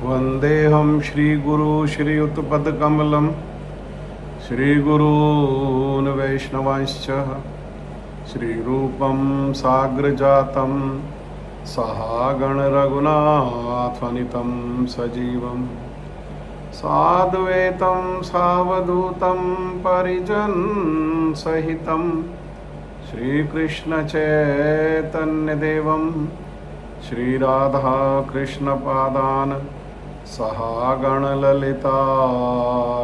वंदेहम श्रीगुरु श्रीयुतपदकमलं श्रीगुरून् वैष्णवांश्च श्रीरूपं साग्रजातं सहागणरघुनाथान्वितं सजीवं साद्वैतं सावधूतं परिजनसहितं श्रीकृष्णचैतन्यदेवं श्रीराधाकृष्णपादान् सहागणललिता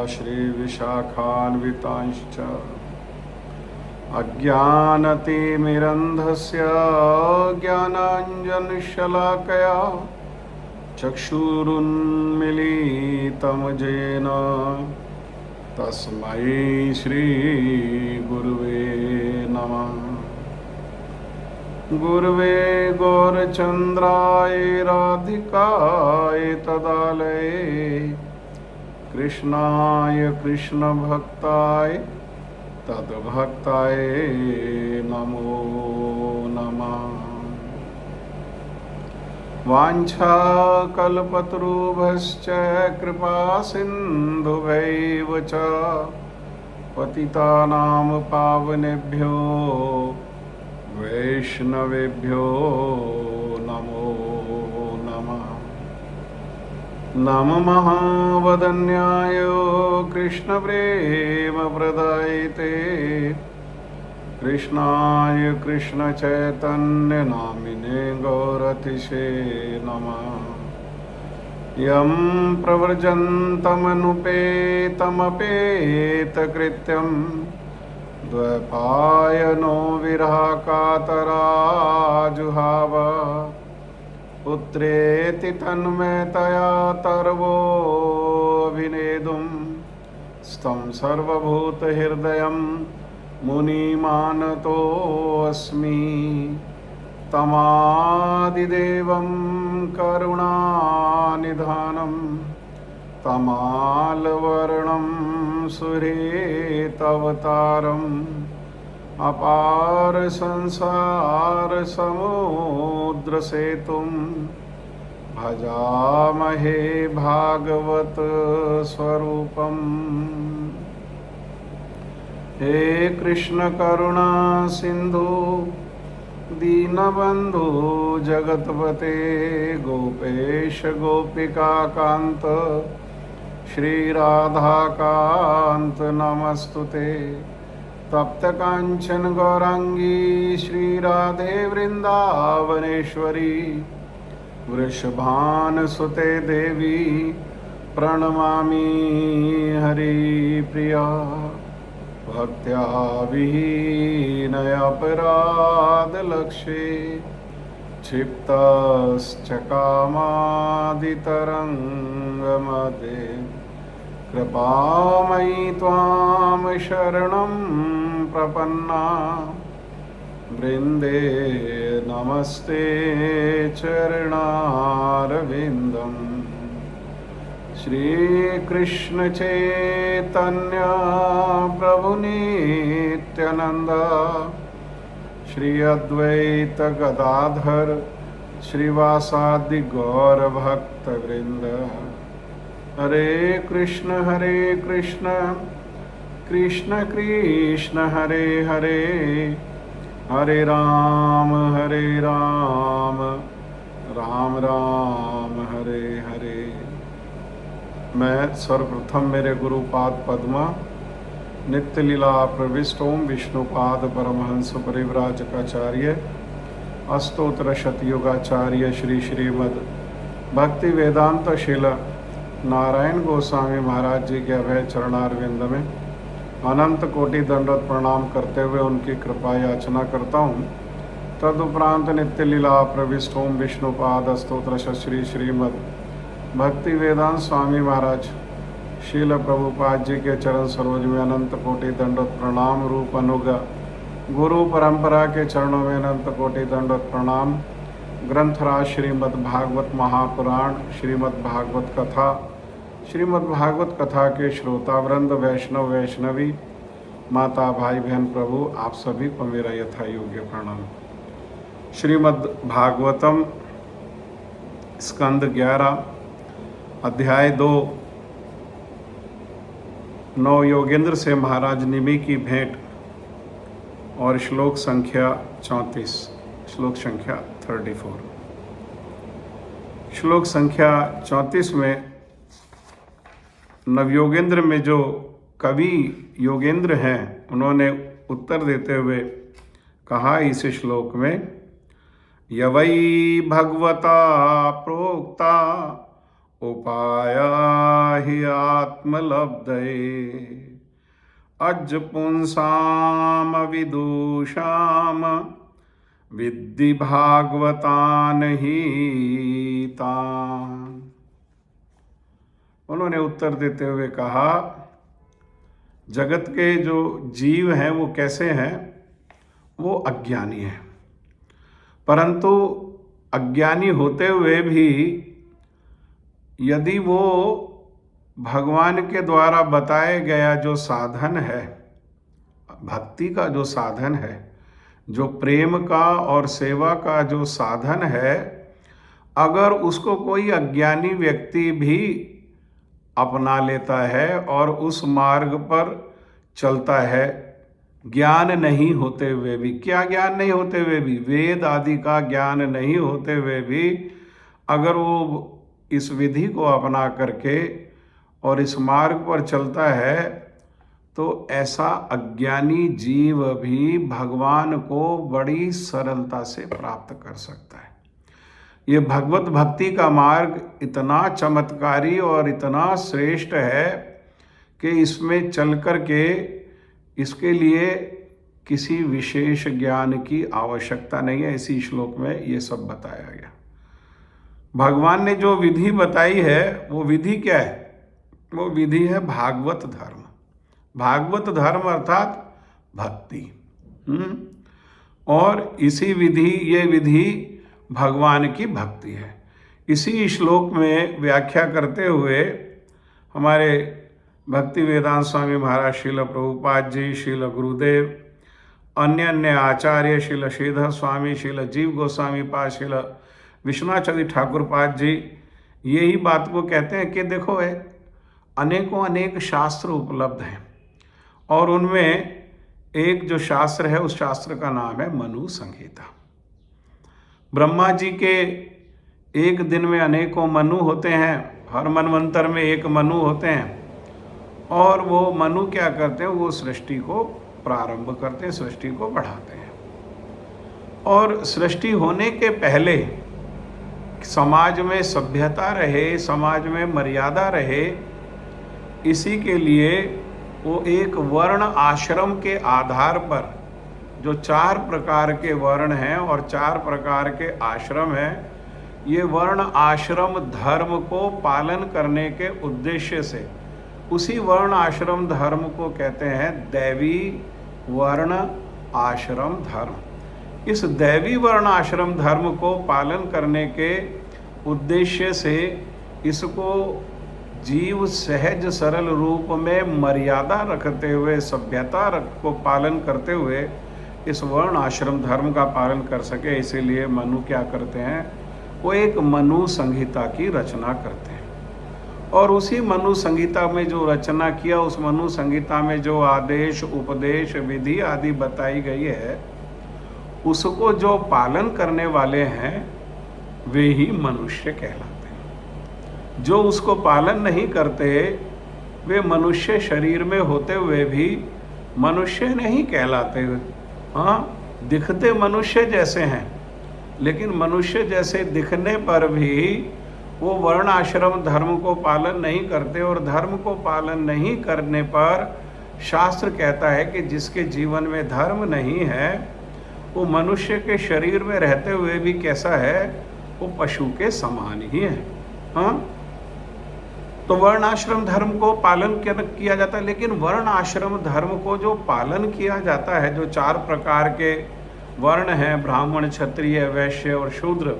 श्रीविशाखान्वितांश्च अज्ञानतिमिरन्धस्य ज्ञानाञ्जनशलाकया चक्षुरुन्मीलितं येन तस्मै श्रीगुरुवे नमः। गुरुवे गौरचन्द्राय राधिकाय तदालये कृष्णाय कृष्णभक्ताय तद्भक्ताय नमो नमः। वाञ्छाकल्पतरुभ्यश्च कृपा सिन्धुभैव च पतितानां पावनेभ्यो वैष्णवेभ्यो नमो नमः। नमः महावदन्याय कृष्णप्रेमप्रदायते कृष्णाय कृष्णचैतन्यनामिने गौरतिशे नमः। यं प्रव्रजन्तमनुपेतमपेतकृत्यं द्वैपायनो विरहकातराजुहाव पुत्रेति तन्मयतया तर्वोऽभिनेदुं स्तं सर्वभूतहृदयं मुनिमानतोऽस्मि। तमादिदेवं करुणानिधानं तमालवर्णं सुरेतवतारम् अपार संसार समुद्र सेतुं भजामहे भागवत स्वरूपम्। हे कृष्ण करुणा सिंधु दीनबंधु जगतपते गोपेश गोपिका कांत श्री राधा कांत नमस्तुते। तप्त कांचन गौरांगी श्री राधे वृंदावनेश्वरी वृषभानुसुते देवी प्रणमामि हरिप्रिया। भक्त्या विहीनयापराधलक्ष्ये क्षिप्तश्चकामादितरङ्गमध्ये कृपामयि त्वां शरणं प्रपन्ना। वृन्दे नमस्ते चरणारविन्दम्। श्रीकृष्ण चैतन्य प्रभु नित्यानंद श्री अद्वैत गदाधर श्रीवासादि गौर भक्त वृंद। हरे कृष्ण कृष्ण कृष्ण हरे हरे हरे राम राम राम हरे हरे। मैं सर्वप्रथम मेरे गुरुपाद पद्मा नित्य लीला प्रविष्ट ओम विष्णुपाद परमहंस परिव्राजकाचार्य अस्तोत्र शतयुगाचार्य श्री श्रीमद् भक्ति वेदांत शिल नारायण गोस्वामी महाराज जी के अभय चरणारविंद में अनंत कोटि दंडवत प्रणाम करते हुए उनकी कृपा याचना करता हूँ। तदुपरांत नित्य लीला प्रविष्ट ओम विष्णुपाद स्तोत्र श्री श्रीमद् भक्ति वेदांत स्वामी महाराज शील प्रभुपाद जी के चरण सरोज में अनंत कोटि दंडवत प्रणाम। रूप अनुगा गुरु परंपरा के चरणों में अनंत कोटि दंडवत प्रणाम। ग्रंथराज श्रीमद् भागवत महापुराण श्रीमद् भागवत कथा श्रीमद् भागवत कथा के श्रोता वृंद वैष्णव वैष्णवी माता भाई बहन प्रभु आप सभी को मेरा यथा योग्य प्रणाम। श्रीमद् भागवतम स्कंद 11 अध्याय 2 नव योगेंद्र से महाराज निमि की भेंट और श्लोक संख्या 34, श्लोक संख्या 34। श्लोक संख्या 34 में नवयोगेंद्र में जो कवि योगेंद्र हैं उन्होंने उत्तर देते हुए कहा इस श्लोक में, यवै भगवता प्रोक्ता उपाया हि आत्मलब्धये अज पुंसाम विदुषाम विद्धि भागवतान ही तान। उन्होंने उत्तर देते हुए कहा, जगत के जो जीव हैं वो कैसे हैं? वो अज्ञानी हैं, परंतु अज्ञानी होते हुए भी यदि वो भगवान के द्वारा बताए गया जो साधन है, भक्ति का जो साधन है, जो प्रेम का और सेवा का जो साधन है, अगर उसको कोई अज्ञानी व्यक्ति भी अपना लेता है और उस मार्ग पर चलता है, ज्ञान नहीं होते हुए भी, क्या ज्ञान नहीं होते हुए भी, वेद आदि का ज्ञान नहीं होते हुए भी अगर वो इस विधि को अपना करके और इस मार्ग पर चलता है, तो ऐसा अज्ञानी जीव भी भगवान को बड़ी सरलता से प्राप्त कर सकता है। ये भगवत भक्ति का मार्ग इतना चमत्कारी और इतना श्रेष्ठ है कि इसमें चल कर के इसके लिए किसी विशेष ज्ञान की आवश्यकता नहीं है। इसी श्लोक में ये सब बताया गया। भगवान ने जो विधि बताई है वो विधि क्या है? वो विधि है भागवत धर्म। भागवत धर्म अर्थात भक्ति। और इसी विधि, ये विधि भगवान की भक्ति है। इसी श्लोक में व्याख्या करते हुए हमारे भक्ति वेदांत स्वामी महाराज श्रील प्रभुपाद जी, श्रील गुरुदेव, अन्य आचार्य श्रील श्रीधर स्वामी, श्रील जीव गोस्वामी पाद, श्रील विश्वनाथ ठाकुर पाद जी यही बात को कहते हैं कि देखो अनेकों अनेक शास्त्र उपलब्ध हैं और उनमें एक जो शास्त्र है उस शास्त्र का नाम है मनु संहिता। ब्रह्मा जी के एक दिन में अनेकों मनु होते हैं, हर मनवंतर में एक मनु होते हैं और वो मनु क्या करते हैं? वो सृष्टि को प्रारंभ करते हैं, सृष्टि को बढ़ाते हैं। और सृष्टि होने के पहले समाज में सभ्यता रहे, समाज में मर्यादा रहे, इसी के लिए वो एक वर्ण आश्रम के आधार पर जो 4 प्रकार के वर्ण हैं और 4 प्रकार के आश्रम हैं, ये वर्ण आश्रम धर्म को पालन करने के उद्देश्य से उसी वर्ण आश्रम धर्म को कहते हैं दैवी वर्ण आश्रम धर्म। इस दैवी वर्ण आश्रम धर्म को पालन करने के उद्देश्य से इसको जीव सहज सरल रूप में मर्यादा रखते हुए, सभ्यता को पालन करते हुए इस वर्ण आश्रम धर्म का पालन कर सके, इसीलिए मनु क्या करते हैं? वो एक मनु संहिता की रचना करते हैं। और उसी मनु संहिता में जो रचना किया, उस मनु संहिता में जो आदेश, उपदेश, विधि आदि बताई गई है, उसको जो पालन करने वाले हैं वे ही मनुष्य कहलाते हैं। जो उसको पालन नहीं करते वे मनुष्य शरीर में होते हुए भी मनुष्य नहीं कहलाते। हाँ, दिखते मनुष्य जैसे हैं, लेकिन मनुष्य जैसे दिखने पर भी वो वर्ण आश्रम धर्म को पालन नहीं करते। और धर्म को पालन नहीं करने पर शास्त्र कहता है कि जिसके जीवन में धर्म नहीं है वो मनुष्य के शरीर में रहते हुए भी कैसा है? वो पशु के समान ही है। हाँ, तो वर्ण आश्रम धर्म को पालन किया जाता है, लेकिन वर्ण आश्रम धर्म को जो पालन किया जाता है, जो 4 प्रकार के वर्ण हैं, ब्राह्मण, क्षत्रिय, वैश्य और शूद्र,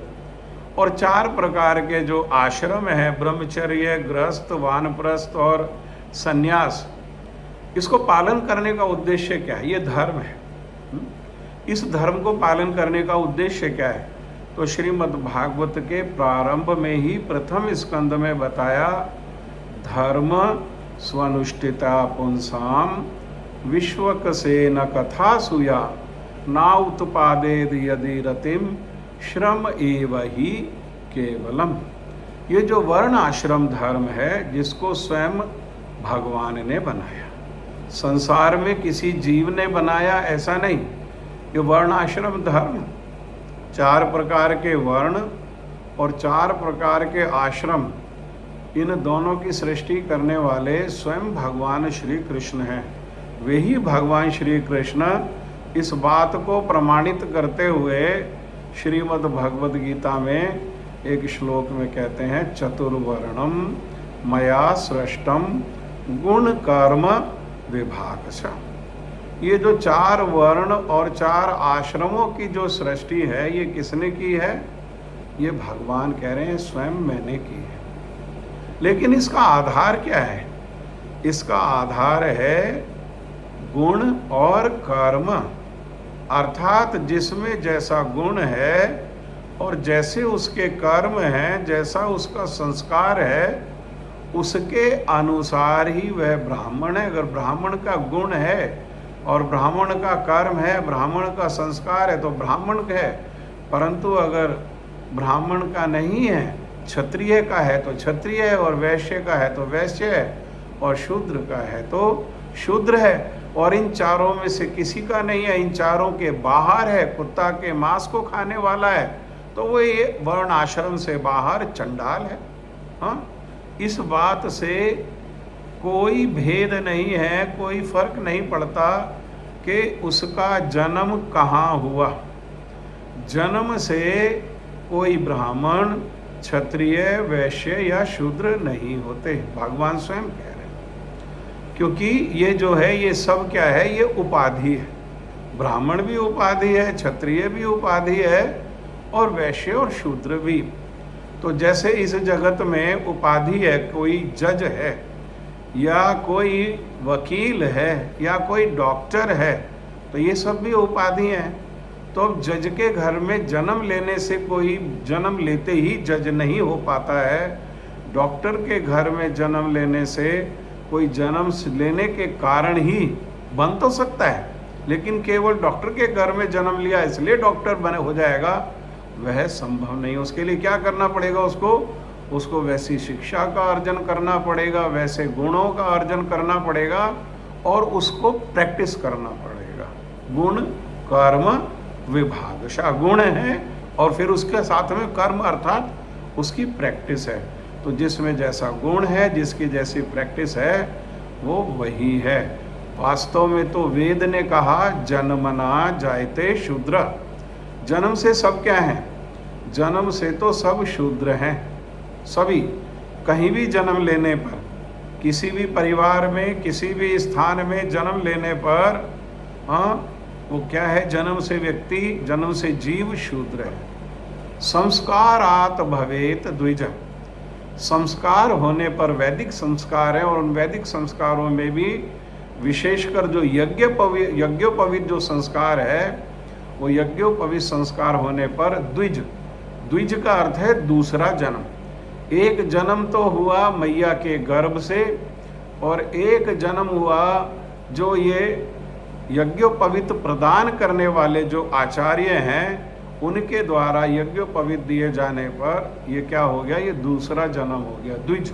और 4 प्रकार के जो आश्रम हैं, ब्रह्मचर्य, गृहस्थ, वानप्रस्थ और सन्यास, इसको पालन करने का उद्देश्य क्या है? ये धर्म है। इस धर्म को पालन करने का उद्देश्य क्या है? तो श्रीमद् भागवत के प्रारंभ में ही प्रथम स्कंद में बताया, धर्म स्वनुष्ठिता पुंसाम विश्वक से न कथा सुया ना उत्पादेद यदि रतिम श्रम एव ही केवलम। ये जो वर्ण आश्रम धर्म है, जिसको स्वयं भगवान ने बनाया, संसार में किसी जीव ने बनाया ऐसा नहीं। ये वर्ण आश्रम धर्म, 4 प्रकार के वर्ण और 4 प्रकार के आश्रम, इन दोनों की सृष्टि करने वाले स्वयं भगवान श्री कृष्ण हैं। वे ही भगवान श्री कृष्ण इस बात को प्रमाणित करते हुए श्रीमद् भगवद गीता में एक श्लोक में कहते हैं, चतुर्वर्णम मया सृष्टम गुण कर्म विभागशः। ये जो 4 वर्ण और 4 आश्रमों की जो सृष्टि है, ये किसने की है? ये भगवान कह रहे हैं स्वयं मैंने की है। लेकिन इसका आधार क्या है? इसका आधार है गुण और कर्म, अर्थात जिसमें जैसा गुण है और जैसे उसके कर्म हैं, जैसा उसका संस्कार है, उसके अनुसार ही वह ब्राह्मण है। अगर ब्राह्मण का गुण है और ब्राह्मण का कर्म है, ब्राह्मण का संस्कार है, तो ब्राह्मण है। परंतु अगर ब्राह्मण का नहीं है, क्षत्रिय का है तो क्षत्रिय है, और वैश्य का है तो वैश्य है, और शूद्र का है तो शूद्र है। और इन चारों में से किसी का नहीं है, इन चारों के बाहर है, कुत्ता के मांस को खाने वाला है, तो वो ये वर्ण आश्रम से बाहर चंडाल है। हाँ, इस बात से कोई भेद नहीं है, कोई फर्क नहीं पड़ता कि उसका जन्म कहाँ हुआ। जन्म से कोई ब्राह्मण, क्षत्रिय, वैश्य या शूद्र नहीं होते, भगवान स्वयं कह रहे हैं। क्योंकि ये जो है, ये सब क्या है? ये उपाधि है। ब्राह्मण भी उपाधि है, क्षत्रिय भी उपाधि है, और वैश्य और शूद्र भी। तो जैसे इस जगत में उपाधि है, कोई जज है या कोई वकील है या कोई डॉक्टर है, तो ये सब भी उपाधि हैं। तो अब जज के घर में जन्म लेने से कोई जन्म लेते ही जज नहीं हो पाता है। डॉक्टर के घर में जन्म लेने से कोई जन्म लेने के कारण ही बन तो सकता है, लेकिन केवल डॉक्टर के घर में जन्म लिया इसलिए डॉक्टर बने हो जाएगा, वह संभव नहीं। उसके लिए क्या करना पड़ेगा? उसको वैसी शिक्षा का अर्जन करना पड़ेगा, वैसे गुणों का अर्जन करना पड़ेगा, और उसको प्रैक्टिस करना पड़ेगा। गुण कर्म विभागशः, गुण है और फिर उसके साथ में कर्म, अर्थात उसकी प्रैक्टिस है। तो जिसमें जैसा गुण है, जिसकी जैसी प्रैक्टिस है, वो वही है। वास्तव में तो वेद ने कहा, जन्मना जायते शूद्र। जन्म से सब क्या हैं? जन्म से तो सब शूद्र हैं। सभी कहीं भी जन्म लेने पर, किसी भी परिवार में, किसी भी स्थान में जन्म लेने पर, हाँ, वो क्या है? जन्म से व्यक्ति, जन्म से जीव शूद्र है। संस्कारात भवेत द्विज। संस्कार होने पर वैदिक संस्कार है, और उन वैदिक संस्कारों में भी विशेषकर जो यज्ञोपवीत जो संस्कार है, वो यज्ञोपवीत संस्कार होने पर द्विज, द्विज का अर्थ है दूसरा जन्म। एक जन्म तो हुआ मैया के गर्भ से, और एक जन्म हुआ जो ये यज्ञोपवीत प्रदान करने वाले जो आचार्य हैं, उनके द्वारा यज्ञोपवीत दिए जाने पर ये क्या हो गया? ये दूसरा जन्म हो गया, द्विज।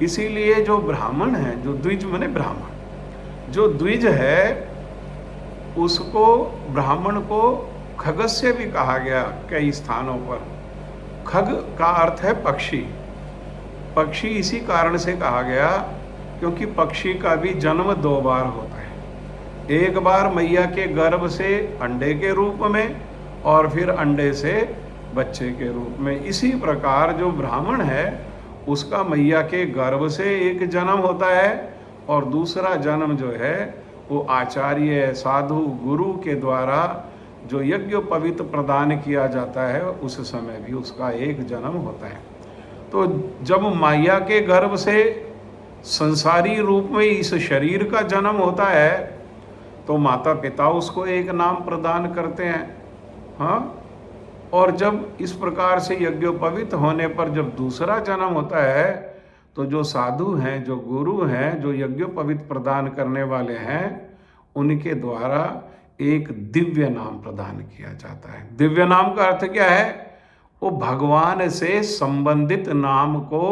इसीलिए जो ब्राह्मण है, जो द्विज माने ब्राह्मण, जो द्विज है उसको, ब्राह्मण को खगस्य भी कहा गया कई स्थानों पर। खग का अर्थ है पक्षी। पक्षी इसी कारण से कहा गया क्योंकि पक्षी का भी जन्म 2 बार होता है। एक बार मैया के गर्भ से अंडे के रूप में, और फिर अंडे से बच्चे के रूप में। इसी प्रकार जो ब्राह्मण है उसका मैया के गर्भ से एक जन्म होता है, और दूसरा जन्म जो है वो आचार्य, साधु, गुरु के द्वारा जो यज्ञोपवीत प्रदान किया जाता है, उस समय भी उसका एक जन्म होता है। तो जब मैया के गर्भ से संसारी रूप में इस शरीर का जन्म होता है, तो माता पिता उसको एक नाम प्रदान करते हैं। हाँ, और जब इस प्रकार से यज्ञोपवीत होने पर जब दूसरा जन्म होता है तो जो साधु हैं, जो गुरु हैं, जो यज्ञोपवीत प्रदान करने वाले हैं, उनके द्वारा एक दिव्य नाम प्रदान किया जाता है। दिव्य नाम का अर्थ क्या है? वो भगवान से संबंधित नाम को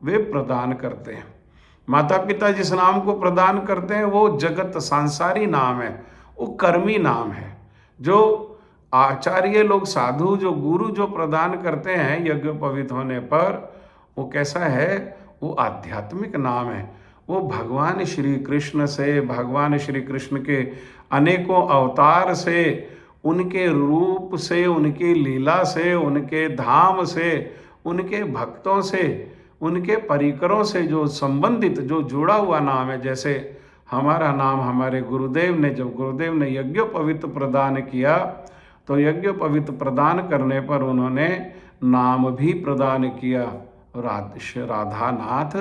वे प्रदान करते हैं। माता पिता जिस नाम को प्रदान करते हैं वो जगत सांसारी नाम है, वो कर्मी नाम है। जो आचार्य लोग, साधु, जो गुरु जो प्रदान करते हैं यज्ञोपवीत होने पर, वो कैसा है? वो आध्यात्मिक नाम है। वो भगवान श्री कृष्ण से, भगवान श्री कृष्ण के अनेकों अवतार से, उनके रूप से, उनकी लीला से, उनके धाम से, उनके भक्तों से, उनके परिकरों से जो संबंधित, जो जुड़ा हुआ नाम है। जैसे हमारा नाम हमारे गुरुदेव ने, जब गुरुदेव ने यज्ञोपवीत प्रदान किया तो यज्ञोपवीत प्रदान करने पर उन्होंने नाम भी प्रदान किया, राधानाथ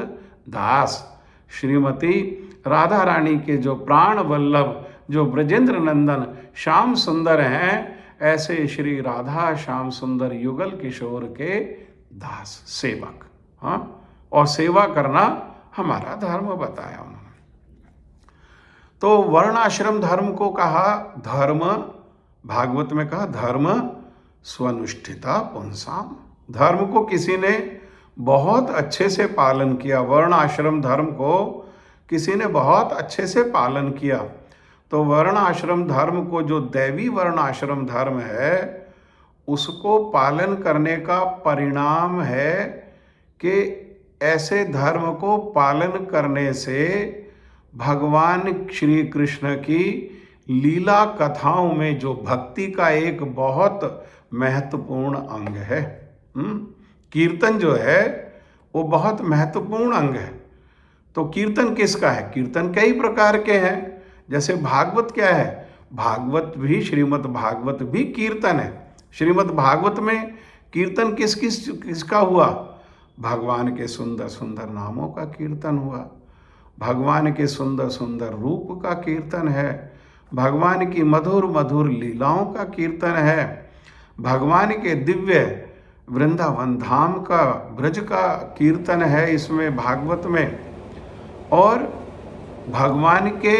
दास। श्रीमती राधा रानी के जो प्राण वल्लभ, जो ब्रजेंद्र नंदन श्याम सुंदर हैं, ऐसे श्री राधा श्याम सुंदर युगल किशोर के दास, सेवक। हाँ, और सेवा करना हमारा धर्म बताया उन्होंने। तो वर्ण आश्रम धर्म को कहा धर्म, भागवत में कहा धर्म स्वनुष्ठिता पुंसाम। धर्म को किसी ने बहुत अच्छे से पालन किया, वर्ण आश्रम धर्म को किसी ने बहुत अच्छे से पालन किया। तो वर्ण आश्रम धर्म को, जो दैवी वर्ण आश्रम धर्म है, उसको पालन करने का परिणाम है कि ऐसे धर्म को पालन करने से भगवान श्री कृष्ण की लीला कथाओं में जो भक्ति का एक बहुत महत्वपूर्ण अंग है, कीर्तन जो है वो बहुत महत्वपूर्ण अंग है। तो कीर्तन किसका है? कीर्तन कई प्रकार के हैं। जैसे भागवत क्या है? भागवत भी, श्रीमद् भागवत भी कीर्तन है। श्रीमद् भागवत में कीर्तन किसका हुआ? भगवान के सुंदर सुंदर नामों का कीर्तन हुआ, भगवान के सुंदर सुंदर रूप का कीर्तन है, भगवान की मधुर मधुर लीलाओं का कीर्तन है, भगवान के दिव्य वृंदावन धाम का, ब्रज का कीर्तन है इसमें भागवत में। और भगवान के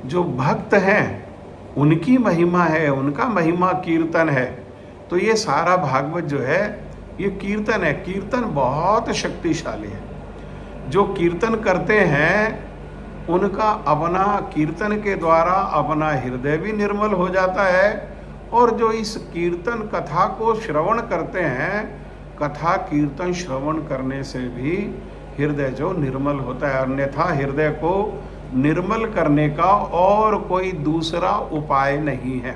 जो भक्त हैं उनकी महिमा है, उनका महिमा कीर्तन है। तो ये सारा भागवत जो है ये कीर्तन है। कीर्तन बहुत शक्तिशाली है। जो कीर्तन करते हैं उनका अपना, कीर्तन के द्वारा अपना हृदय भी निर्मल हो जाता है। और जो इस कीर्तन कथा को श्रवण करते हैं, कथा कीर्तन श्रवण करने से भी हृदय जो निर्मल होता है। अन्यथा हृदय को निर्मल करने का और कोई दूसरा उपाय नहीं है।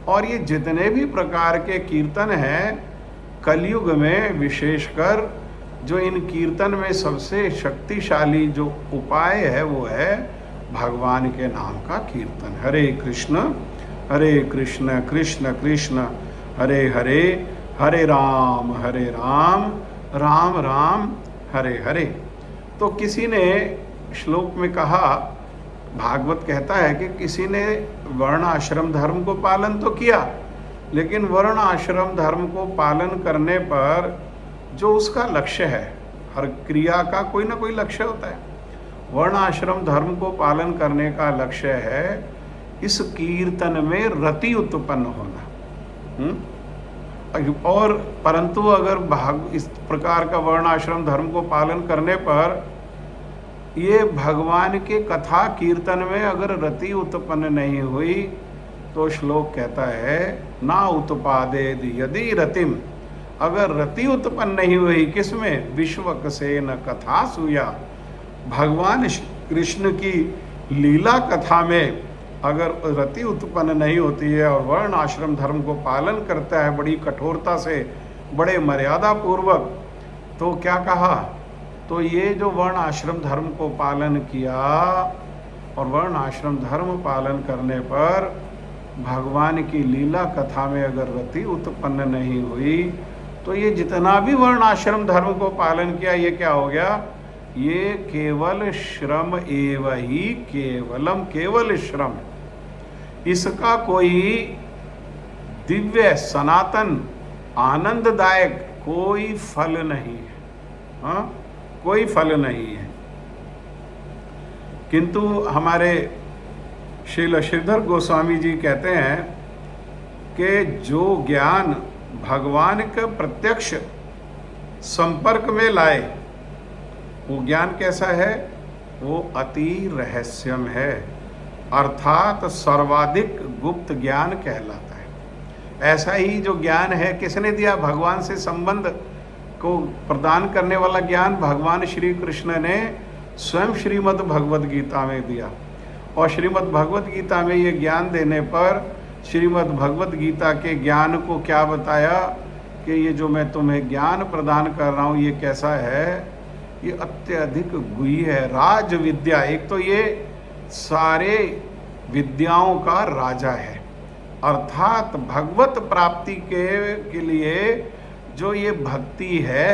और ये जितने भी प्रकार के कीर्तन हैं कलयुग में, विशेषकर जो इन कीर्तन में सबसे शक्तिशाली जो उपाय है वो है भगवान के नाम का कीर्तन। हरे कृष्ण कृष्ण कृष्ण हरे हरे, हरे राम राम राम हरे हरे। तो किसी ने श्लोक में कहा, भागवत कहता है कि किसी ने वर्ण आश्रम धर्म को पालन तो किया, लेकिन वर्ण आश्रम धर्म को पालन करने पर जो उसका लक्ष्य है, हर क्रिया का कोई ना कोई लक्ष्य होता है। वर्ण आश्रम धर्म को पालन करने का लक्ष्य है इस कीर्तन में रति उत्पन्न होना। और परंतु अगर इस प्रकार का वर्ण आश्रम धर्म को पालन करने पर ये भगवान के कथा कीर्तन में अगर रति उत्पन्न नहीं हुई तो श्लोक कहता है ना उत्पादेद यदि रतिम। अगर रति उत्पन्न नहीं हुई किसमें? विश्वक से न कथा सुया। भगवान कृष्ण की लीला कथा में अगर रति उत्पन्न नहीं होती है और वर्ण आश्रम धर्म को पालन करता है बड़ी कठोरता से, बड़े मर्यादा पूर्वक, तो क्या कहा? तो ये जो वर्ण आश्रम धर्म को पालन किया और वर्ण आश्रम धर्म पालन करने पर भगवान की लीला कथा में अगर रति उत्पन्न नहीं हुई तो ये जितना भी वर्ण आश्रम धर्म को पालन किया ये क्या हो गया? ये केवल श्रम एव ही, केवलम, केवल श्रम। इसका कोई दिव्य सनातन आनंददायक कोई फल नहीं है। हाँ, कोई फल नहीं है। किंतु हमारे श्रील श्रीधर गोस्वामी जी कहते हैं कि जो ज्ञान भगवान के प्रत्यक्ष संपर्क में लाए, वो ज्ञान कैसा है? वो अति रहस्यम है, अर्थात सर्वाधिक गुप्त ज्ञान कहलाता है। ऐसा ही जो ज्ञान है किसने दिया? भगवान से संबंध को प्रदान करने वाला ज्ञान भगवान श्री कृष्ण ने स्वयं श्रीमद् भगवद गीता में दिया। और श्रीमद् भगवद गीता में ये ज्ञान देने पर श्रीमद् भगवद गीता के ज्ञान को क्या बताया कि ये जो मैं तुम्हें ज्ञान प्रदान कर रहा हूँ ये कैसा है? ये अत्यधिक गुह्य है, राज विद्या। एक तो ये सारे विद्याओं का राजा है, अर्थात भगवत प्राप्ति के लिए जो ये भक्ति है,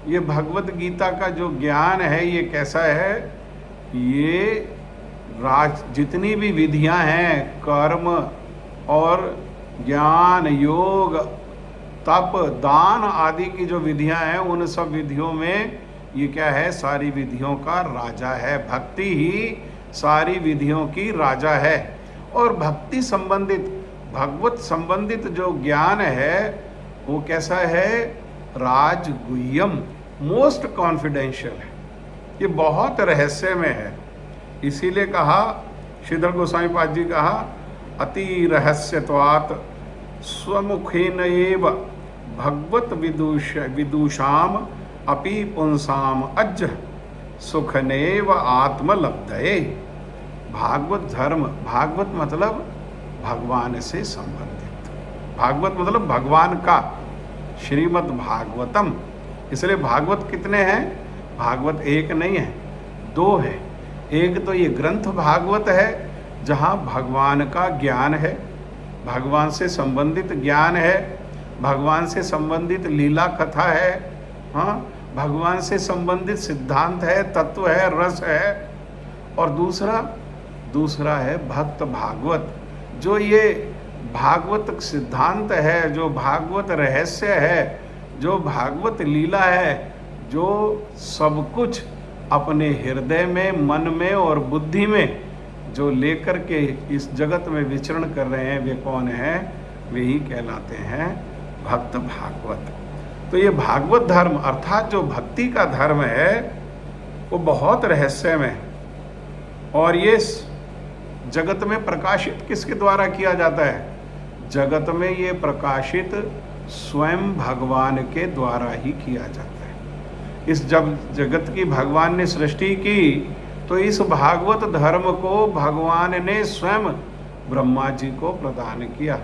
ये भगवत गीता का जो ज्ञान है ये कैसा है? ये जितनी भी विधियां हैं, कर्म और ज्ञान, योग, तप, दान आदि की जो विधियां हैं, उन सब विधियों में ये क्या है? सारी विधियों का राजा है। भक्ति ही सारी विधियों की राजा है। और भक्ति संबंधित, भगवत संबंधित जो ज्ञान है वो कैसा है? राजगुह्यम, मोस्ट कॉन्फिडेंशियल है, ये बहुत रहस्य में है। इसीलिए कहा, श्रीधर गोस्वामी पाद जी कहा, अति रहस्यत्वात् स्वमुखेन एव भगवत विदुषाम अपि पुंसाम अज्ज सुखनेव आत्मलब्धये। भागवत धर्म, भागवत मतलब भगवान से संबंधित, भागवत मतलब भगवान का, श्रीमद् भागवतम। इसलिए भागवत कितने हैं? भागवत एक नहीं है, दो है। एक तो ये ग्रंथ भागवत है जहाँ भगवान का ज्ञान है, भगवान से संबंधित ज्ञान है, भगवान से संबंधित लीला कथा है, हाँ, भगवान से संबंधित सिद्धांत है, तत्व है, रस है। और दूसरा है भक्त भागवत, जो ये भागवत सिद्धांत है, जो भागवत रहस्य है, जो भागवत लीला है, जो सब कुछ अपने हृदय में, मन में और बुद्धि में जो लेकर के इस जगत में विचरण कर रहे हैं, वे कौन हैं? वे ही कहलाते हैं भक्त भागवत। तो ये भागवत धर्म अर्थात जो भक्ति का धर्म है वो बहुत रहस्यमय है। और ये जगत में प्रकाशित किसके द्वारा किया जाता है? जगत में ये प्रकाशित स्वयं भगवान के द्वारा ही किया जाता है। इस जब जगत की भगवान ने सृष्टि की तो इस भागवत धर्म को भगवान ने स्वयं ब्रह्मा जी को प्रदान किया,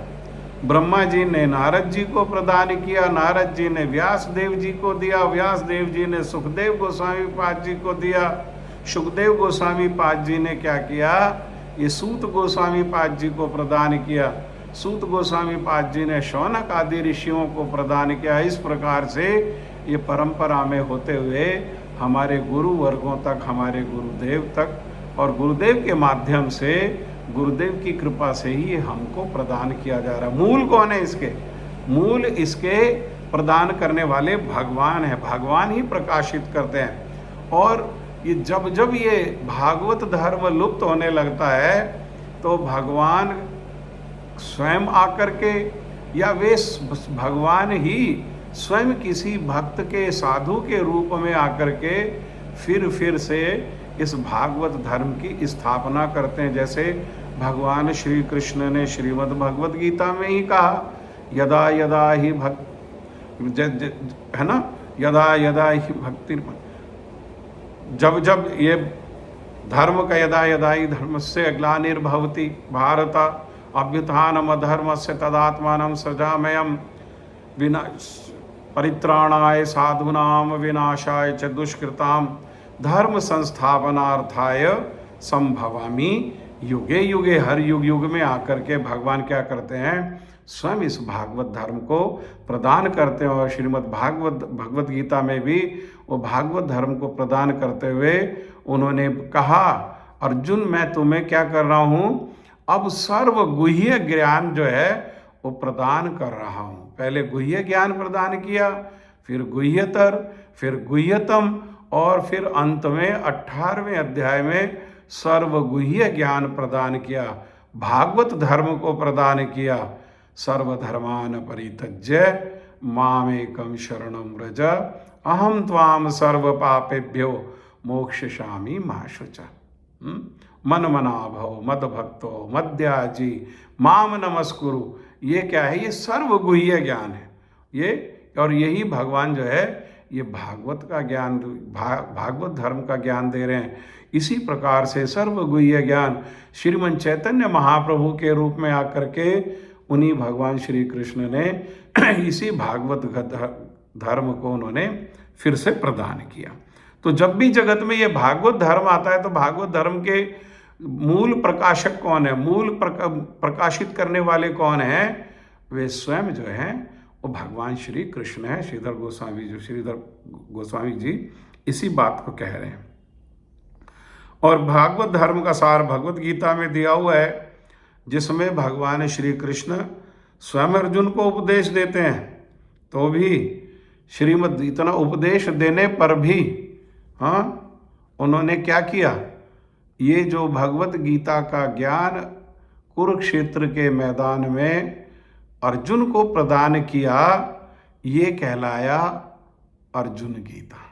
ब्रह्मा जी ने नारद जी को प्रदान किया, नारद जी ने व्यास देव जी को दिया, व्यास देव जी ने सुखदेव गोस्वामी पाद जी को दिया, सुखदेव गोस्वामी पाद जी ने क्या किया? ये सूत गोस्वामी पाद जी को प्रदान किया, सूत गोस्वामी पाद जी ने शौनक आदि ऋषियों को प्रदान किया। इस प्रकार से ये परंपरा में होते हुए हमारे गुरु वर्गों तक, हमारे गुरुदेव तक, और गुरुदेव के माध्यम से, गुरुदेव की कृपा से ही हमको प्रदान किया जा रहा है। मूल कौन है इसके? मूल इसके प्रदान करने वाले भगवान है, भगवान ही प्रकाशित करते हैं। और ये जब जब ये भागवत धर्म लुप्त होने लगता है तो भगवान स्वयं आकर के, या वे भगवान ही स्वयं किसी भक्त के, साधु के रूप में आकर के फिर से इस भागवत धर्म की स्थापना करते हैं। जैसे भगवान श्री कृष्ण ने श्रीमद् भगवद गीता में ही कहा, यदा यदा ही है ना, यदा यदा ही भक्ति, जब जब ये धर्म का यदा यदा ही धर्म से ग्लानिर्भवति भारत अभ्युत्थानम अधर्मस्य तदात्मानं सृजाम्यहं परित्राणाय साधूनां विनाशाय च दुष्कृतां धर्म संस्थापनार्थाय संभवामि युगे युगे। हर युग युग में आकर के भगवान क्या करते हैं? स्वयं इस भागवत धर्म को प्रदान करते हैं। और श्रीमद् भगवत गीता में भी वो भागवत धर्म को प्रदान करते हुए उन्होंने कहा, अर्जुन मैं तुम्हें क्या कर रहा हूँ? अब सर्वगुह्य ज्ञान जो है वो प्रदान कर रहा हूँ। पहले गुह्य ज्ञान प्रदान किया, फिर गुह्यतर, फिर गुह्यतम, और फिर अंत में 18वें अध्याय में सर्वगुह्य ज्ञान प्रदान किया, भागवत धर्म को प्रदान किया। सर्वधर्मान परित्यज्य मामेकं शरणं व्रज अहम त्वाम सर्व पापेभ्यो मोक्षयामि मा शुचः। मन मना भव मद भक्तो मद्याजी माम नमस्कुरु। ये क्या है? ये सर्वगुह्य ज्ञान है ये, और यही भगवान जो है ये भागवत का ज्ञान, भागवत धर्म का ज्ञान दे रहे हैं। इसी प्रकार से सर्वगुह्य ज्ञान श्रीमन चैतन्य महाप्रभु के रूप में आकर के उन्हीं भगवान श्री कृष्ण ने इसी भागवत धर्म को उन्होंने फिर से प्रदान किया। तो जब भी जगत में ये भागवत धर्म आता है तो भागवत धर्म के मूल प्रकाशक कौन है, मूल प्रकाशित करने वाले कौन हैं? वे स्वयं जो हैं वो भगवान श्री कृष्ण है। श्रीधर गोस्वामी जी इसी बात को कह रहे हैं। और भागवत धर्म का सार भगवत गीता में दिया हुआ है, जिसमें भगवान श्री कृष्ण स्वयं अर्जुन को उपदेश देते हैं। तो भी श्रीमद् इतना उपदेश देने पर भी उन्होंने क्या किया? ये जो भगवत गीता का ज्ञान कुरुक्षेत्र के मैदान में अर्जुन को प्रदान किया, ये कहलाया अर्जुन गीता।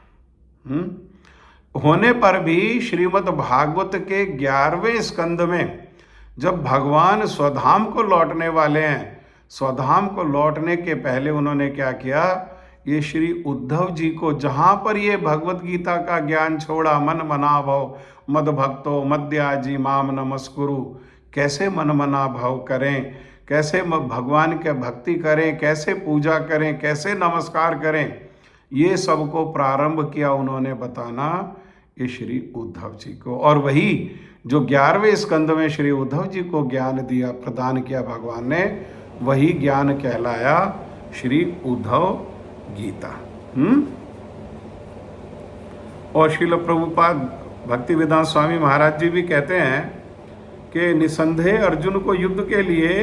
होने पर भी श्रीमद् भागवत के 11वें स्कंद में जब भगवान स्वधाम को लौटने वाले हैं, स्वधाम को लौटने के पहले उन्होंने क्या किया? ये श्री उद्धव जी को जहाँ पर ये भगवत गीता का ज्ञान छोड़ा, मन मना भव मद भक्तो मद्याजी माम नमस्कुरु, कैसे मन मना भाव करें, कैसे भगवान के भक्ति करें, कैसे पूजा करें, कैसे नमस्कार करें, ये सबको प्रारंभ किया उन्होंने बताना ये श्री उद्धव जी को। और वही जो 11वें स्कंद में श्री उद्धव जी को ज्ञान दिया, प्रदान किया भगवान ने, वही ज्ञान कहलाया श्री उद्धव गीता। और श्रील प्रभुपाद भक्ति वेदांत स्वामी महाराज जी भी कहते हैं कि निसंदेह अर्जुन को युद्ध के लिए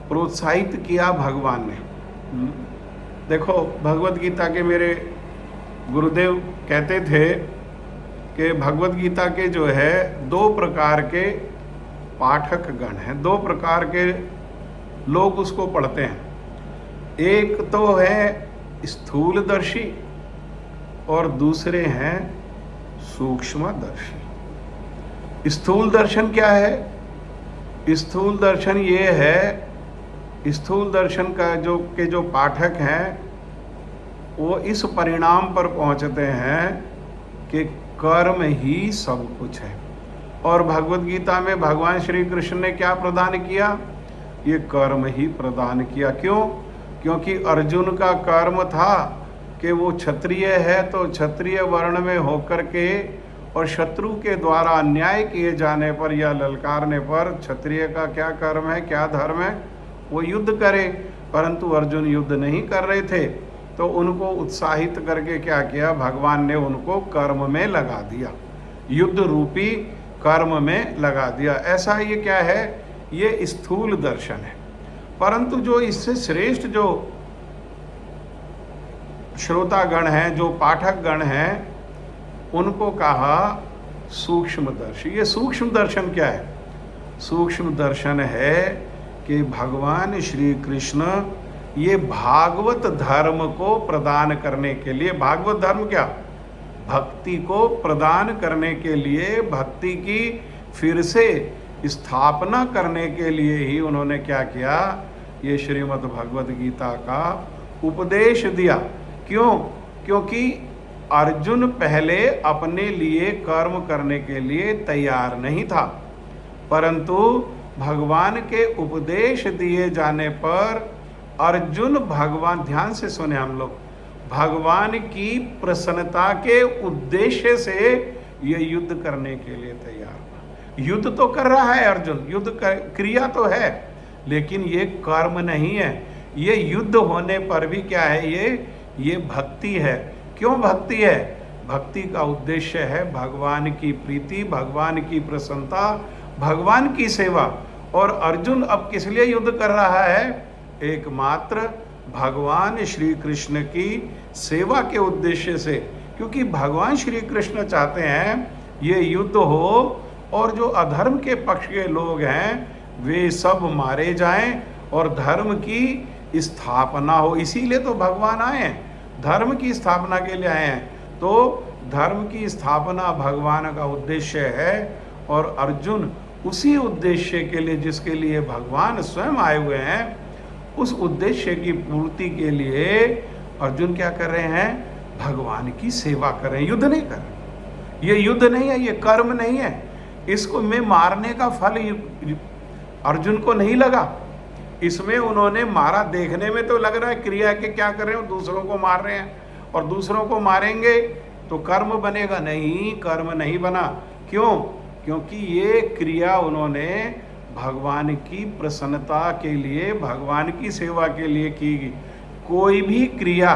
प्रोत्साहित किया भगवान ने। देखो भगवत गीता के मेरे गुरुदेव कहते थे कि भगवत गीता के जो है 2 प्रकार के पाठक गण हैं, 2 प्रकार के लोग उसको पढ़ते हैं। एक तो है स्थूलदर्शी और दूसरे हैं सूक्ष्मदर्शी। स्थूल दर्शन क्या है? स्थूल दर्शन ये है, स्थूल दर्शन का जो पाठक हैं वो इस परिणाम पर पहुंचते हैं कि कर्म ही सब कुछ है। और भगवत गीता में भगवान श्री कृष्ण ने क्या प्रदान किया? ये कर्म ही प्रदान किया। क्यों? क्योंकि अर्जुन का कर्म था कि वो क्षत्रिय है, तो क्षत्रिय वर्ण में होकर के और शत्रु के द्वारा अन्याय किए जाने पर या ललकारने पर क्षत्रिय का क्या कर्म है, क्या धर्म है? वो युद्ध करे। परंतु अर्जुन युद्ध नहीं कर रहे थे, तो उनको उत्साहित करके क्या किया? भगवान ने उनको कर्म में लगा दिया, युद्ध रूपी कर्म में लगा दिया। ऐसा ये क्या है? ये स्थूल दर्शन है। परंतु जो इससे श्रेष्ठ जो श्रोतागण हैं, जो पाठक गण हैं, उनको कहा सूक्ष्मदर्शी। ये सूक्ष्म दर्शन क्या है? सूक्ष्म दर्शन है कि भगवान श्री कृष्ण ये भागवत धर्म को प्रदान करने के लिए, भागवत धर्म क्या? भक्ति को प्रदान करने के लिए, भक्ति की फिर से स्थापना करने के लिए ही उन्होंने क्या किया? ये श्रीमद् भगवद गीता का उपदेश दिया। क्यों? क्योंकि अर्जुन पहले अपने लिए कर्म करने के लिए तैयार नहीं था, परंतु भगवान के उपदेश दिए जाने पर अर्जुन भगवान, ध्यान से सुने हम लोग, भगवान की प्रसन्नता के उद्देश्य से ये युद्ध करने के लिए तैयार हुआ। युद्ध तो कर रहा है अर्जुन, युद्ध क्रिया तो है, लेकिन ये कर्म नहीं है। ये युद्ध होने पर भी क्या है? ये भक्ति है। क्यों भक्ति है? भक्ति का उद्देश्य है भगवान की प्रीति, भगवान की प्रसन्नता, भगवान की सेवा। और अर्जुन अब किस लिए युद्ध कर रहा है? एकमात्र भगवान श्री कृष्ण की सेवा के उद्देश्य से, क्योंकि भगवान श्री कृष्ण चाहते हैं ये युद्ध हो और जो अधर्म के पक्ष के लोग हैं वे सब मारे जाएं और धर्म की स्थापना हो। इसीलिए तो भगवान आए हैं, धर्म की स्थापना के लिए आए हैं। तो धर्म की स्थापना भगवान का उद्देश्य है और अर्जुन उसी उद्देश्य के लिए, जिसके लिए भगवान स्वयं आए हुए हैं, उस उद्देश्य की पूर्ति के लिए अर्जुन क्या कर रहे हैं? भगवान की सेवा कर रहे हैं, युद्ध नहीं कर रहे। ये युद्ध नहीं है, ये कर्म नहीं है। इसको में मारने का फल अर्जुन को नहीं लगा। इसमें उन्होंने मारा देखने में तो लग रहा है क्रिया के क्या कर रहे हो, दूसरों को मार रहे हैं और दूसरों को मारेंगे तो कर्म बनेगा। नहीं, कर्म नहीं बना। क्यों? क्योंकि ये क्रिया उन्होंने भगवान की प्रसन्नता के लिए, भगवान की सेवा के लिए की। कोई भी क्रिया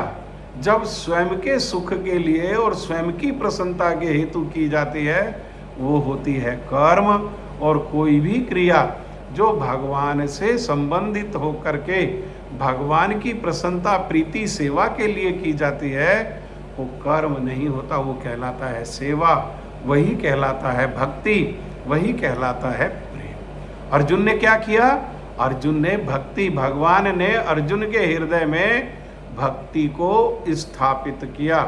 जब स्वयं के सुख के लिए और स्वयं की प्रसन्नता के हेतु की जाती है वो होती है कर्म। और कोई भी क्रिया जो भगवान से संबंधित होकर के भगवान की प्रसन्नता, प्रीति, सेवा के लिए की जाती है वो कर्म नहीं होता, वो कहलाता है सेवा, वही कहलाता है भक्ति, वही कहलाता है प्रेम। अर्जुन ने क्या किया? अर्जुन ने भक्ति, भगवान ने अर्जुन के हृदय में भक्ति को स्थापित किया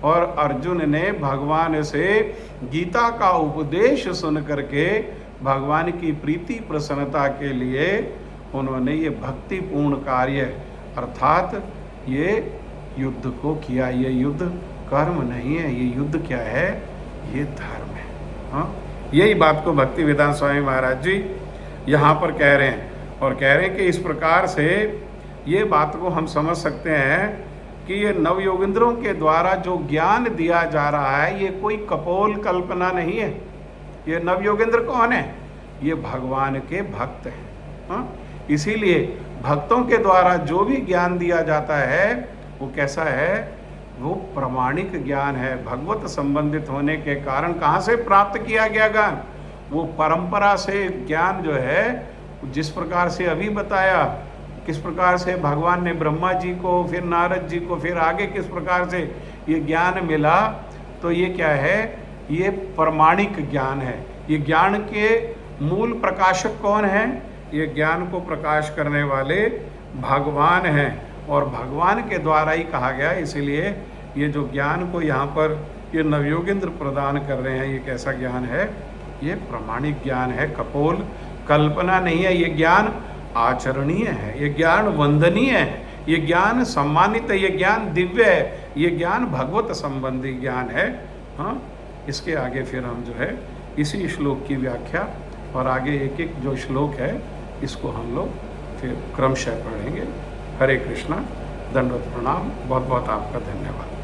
और अर्जुन ने भगवान से गीता का उपदेश सुन करके भगवान की प्रीति, प्रसन्नता के लिए उन्होंने ये भक्तिपूर्ण कार्य अर्थात ये युद्ध को किया। ये युद्ध कर्म नहीं है, ये युद्ध क्या है? ये धर्म है। हाँ, यही बात को भक्ति वेदांत स्वामी महाराज जी यहाँ पर कह रहे हैं और कह रहे हैं कि इस प्रकार से ये बात को हम समझ सकते हैं कि ये नवयोगेंद्रों के द्वारा जो ज्ञान दिया जा रहा है ये कोई कपोल कल्पना नहीं है। ये नवयोगेंद्र कौन है? ये भगवान के भक्त हैं। हाँ, इसीलिए भक्तों के द्वारा जो भी ज्ञान दिया जाता है वो कैसा है? वो प्रमाणिक ज्ञान है। भगवत संबंधित होने के कारण कहाँ से प्राप्त किया गया ज्ञान? वो परंपरा से ज्ञान जो है, जिस प्रकार से अभी बताया, किस प्रकार से भगवान ने ब्रह्मा जी को, फिर नारद जी को, फिर आगे किस प्रकार से ये ज्ञान मिला। तो ये क्या है? ये प्रमाणिक ज्ञान है। ये ज्ञान के मूल प्रकाशक कौन है? ये ज्ञान को प्रकाश करने वाले भगवान हैं और भगवान के द्वारा ही कहा गया। इसीलिए ये जो ज्ञान को यहाँ पर ये नवयोगेंद्र प्रदान कर रहे हैं, ये कैसा ज्ञान है? ये प्रमाणिक ज्ञान है, कपोल कल्पना नहीं है। ये ज्ञान आचरणीय है, ये ज्ञान वंदनीय है, ये ज्ञान सम्मानित है, ये ज्ञान दिव्य है, ये ज्ञान भगवत संबंधी ज्ञान है। हाँ, इसके आगे फिर हम जो है इसी श्लोक की व्याख्या और आगे एक एक जो श्लोक है इसको हम लोग फिर क्रमशः पढ़ेंगे। हरे कृष्णा, दंडवत प्रणाम, बहुत बहुत आपका धन्यवाद।